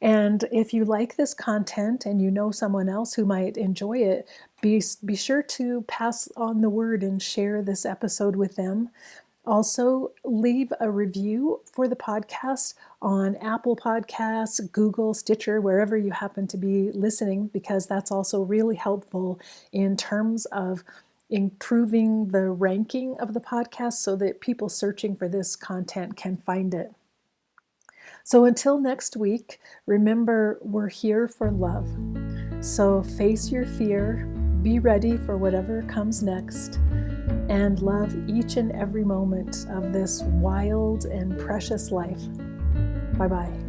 And if you like this content and you know someone else who might enjoy it, be sure to pass on the word and share this episode with them. Also, leave a review for the podcast on Apple Podcasts, Google, Stitcher, wherever you happen to be listening, because that's also really helpful in terms of improving the ranking of the podcast so that people searching for this content can find it. So until next week, remember, we're here for love. So face your fear, be ready for whatever comes next, and love each and every moment of this wild and precious life. Bye-bye.